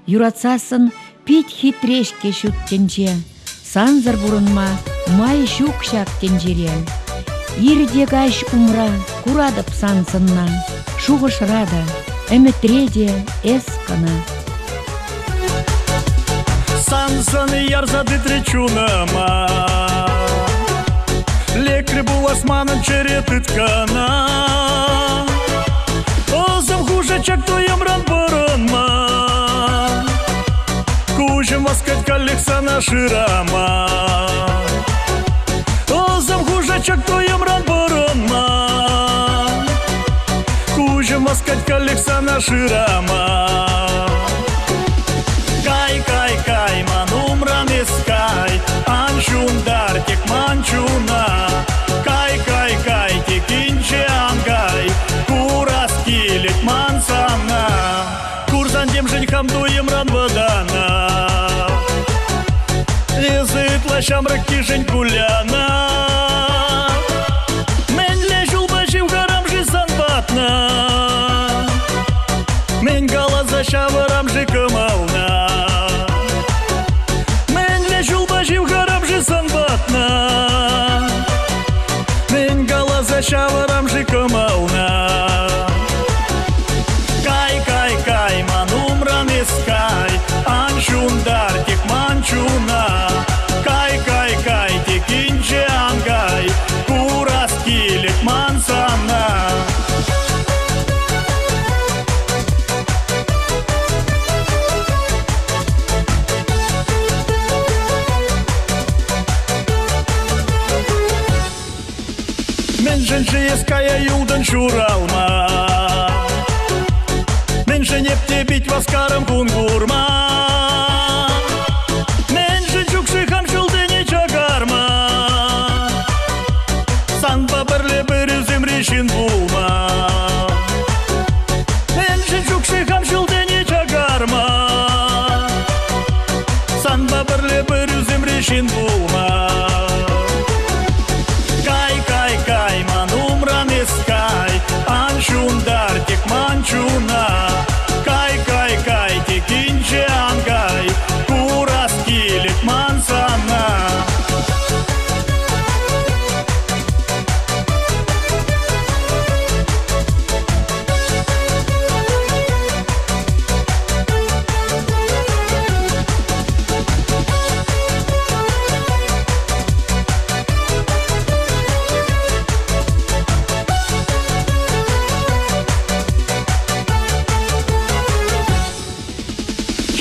юратсасын пит хитрешке шуттенче, санзыр бурынма май шукшак тенжере. Ирде гаш умра курадып сансынна, шуғышрада, әмітреде эскана. Сансын ярзады тречунама, лекрі бұл асманын черет ыткана. Озым хужачак тоем ран бұрынма, кужым васкать коллекцияна шырама. Озым хужачак тоем ран бұрынма, кужым васкать коллекцияна шырама. Кай, ман умрам ескай, анчундар тек манчуна. Кай, тек инче ангай, курас килет мансана. Курсан дем женьхам дуем ран водана, лезет лащам ракки жень куляна. Мен лежул бачим гарам жи санбатна, мен гала за шаварам жи кымална. Мен гала за шаварам жи кымална. Кай, ман умрам ескай, анчундар тек манчуна. Кай, тек инче ангай, курас килет мансана. Мен женші еская юлдан шуралма, мен женепте бить васкарым кунгурма. Мен жен чукши хамшылдыне чагарма, санба бірле бір үзім решін булма. Мен жен чукши хамшылдыне чагарма, санба бірле бір үзім решін булма. Кай, ман умрам ескай, анчундар тек манчуна. Кай, тек инче ангай, курас килет мансана.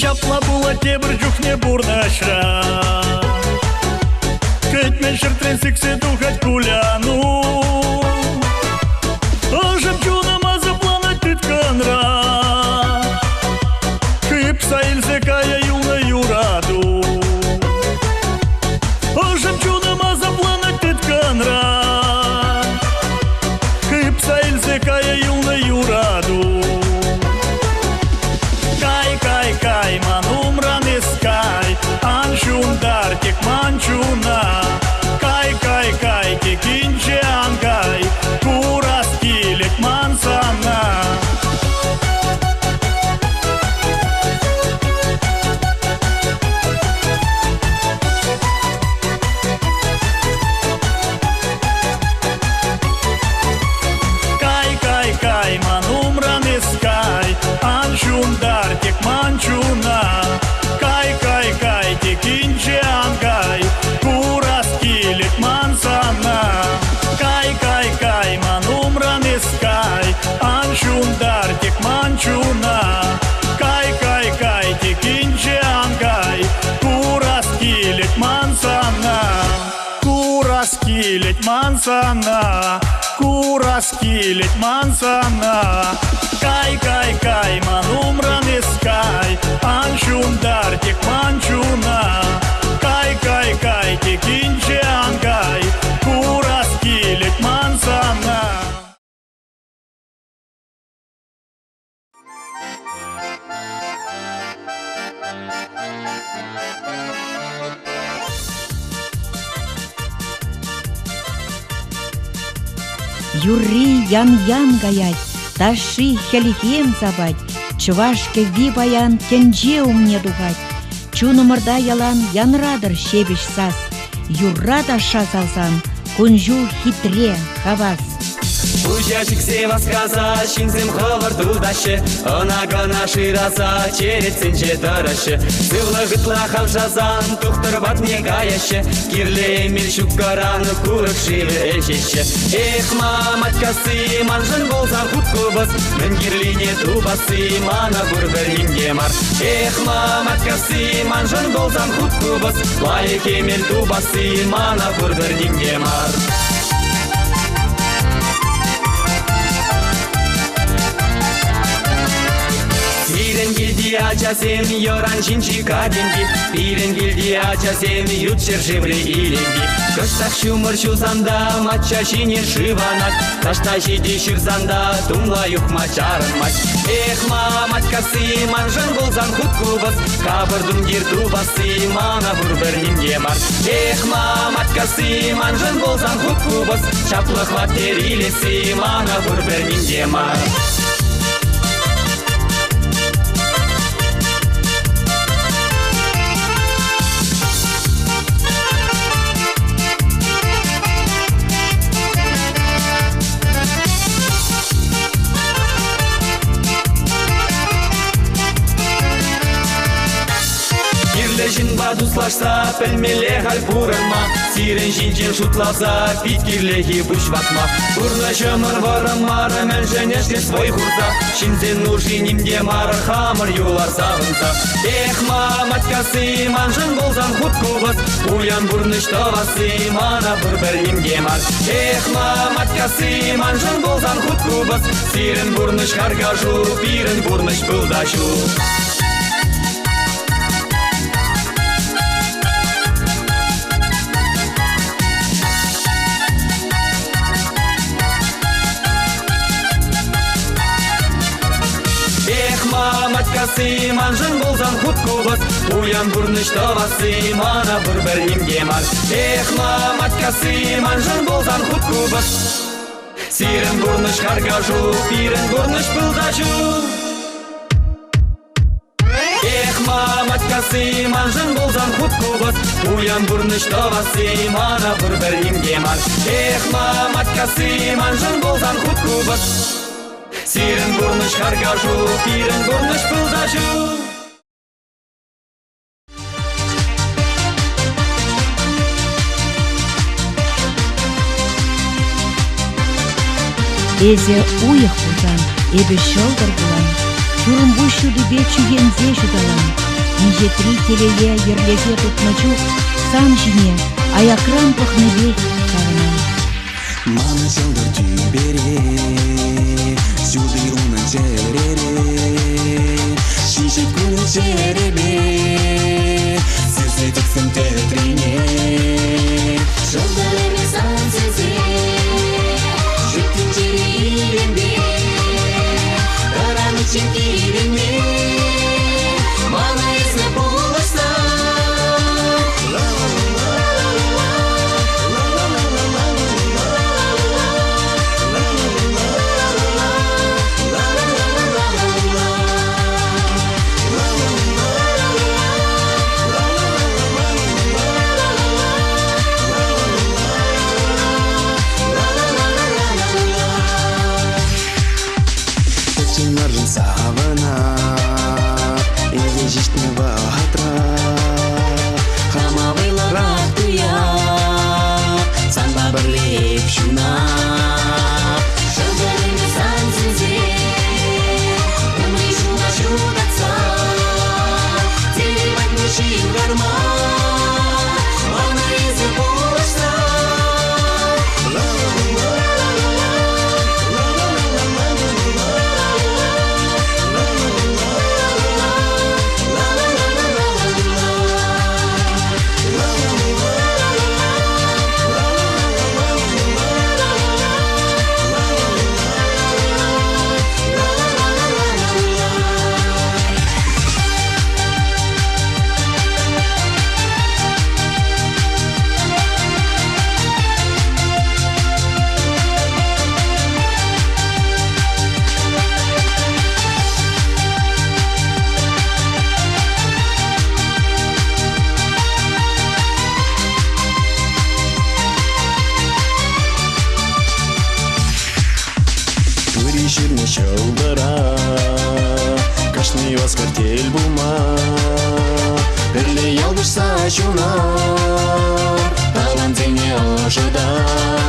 Шапла була тебір жүхне бурнашра, кетмен шыртрен сіксе духать куляну. Жемчуным азапланать тытканра, кыпса илзекая юлна юраду. Жемчуным азапланать тытканра, кыпса илзекая юлна юраду. Кай, ман умрам ескай, анчундар тек манчуна. Кай, тек инче ангай, курас килет мансана. Кай, ман умрам ескай, анчундар тек манчуна. Кай, тек инче ангай, курас килет мансана. Кай, ман умрам ескай, анчундар тек манчуна. Кай, тек инче ангай, курас килет мансана. Курас килет мансана, курас килет мансана. Кай, ман умрам ескай, анчундар тек манчуна. Кай, тек инче ангай, курас килет мансана. Юрри ян-ян гаять, таши хелихем забать, Чывашке ви баян тенже умне дугать. Чунымырда ялан янрадыр шебеш сас. Юррада шазалсан, кунжу хитре хавас. Ужачик сева сказа, шинзем ховар дудаще, она гана шираса, черецинче тараще. Сывла гытла хавшазан, тухтар батне гаяще, кирле эмил шуккаран, курык шиве эшеше. Эх, маматькасы, манжын болзан хуткубас, мен кирлине тубасы, мана бурбер мингемар. Эх, маматькасы, манжын болзан хуткубас, лайк эмил тубасы, мана бурбер мингемар. Пиренгилди ачасем йоран шинчи каденги, Пиренгилди ачасем ют шержевле иленги. Кыштах шумыр шузанда матча шинер шиванат, Кашта жиди ширзанда тумла юхма чарынмать. Эх, маматькасы, манжын болзан хуткубас, Кабырдым гиртубасы, мана бурбер нингемар. Эх, маматькасы, манжын болзан хуткубас, Чаплых ваттерилеси, мана бурбер нингемар. Жин бадуслашса, пельмеле халь бурынма, Сирен жинчен шутласа, питкирлеги бушватма. Бурна жымыр варымар, мен женешке свой хурса, Шинзен нужи нимде мар, хамыр юлар савынса. Эх, маматькасы, манжын болзан хуткубас, Уян бурныш тавасы, мана бурбер нимде мар. Эх, маматькасы, манжын болзан хуткубас, Сирен бурныш харгажу, пирен бурныш пылдашу. Маматькасы, манжын болзан хуткубас, Уян бурныш тавасы, мана бурбер нимгемар. Эх, маматькасы, манжын болзан хуткубас, Сирен бурныш харгажу, пирен бурныш пылдачу. Эх, маматькасы, манжын болзан хуткубас, Уян бурныш тавасы, мана бурбер нимгемар. Эх, маматькасы, манжын болзан хуткубас, Сирен бурныш харгажу, пирен бурныш пылдачу. Эзе уйых булзан, эбе шылдыр булан, Чурымбу шудыбе чугензе шудалан, Ниже три телее ерлезе тутмачу, Сан жине, аякран пахнебе чарынан. Мана шылдыр тюбере, Сюды унан черере, Шишет кулын черебе, Сырсы тексен тетрине. Шылдыры сан сезе, Жыктын череленбе, Тараны чекиленме, Мана есне болышса. ширне шылдыра, кашный вас картель булма. Бірле ялбышса шунар, талан зене ожыда.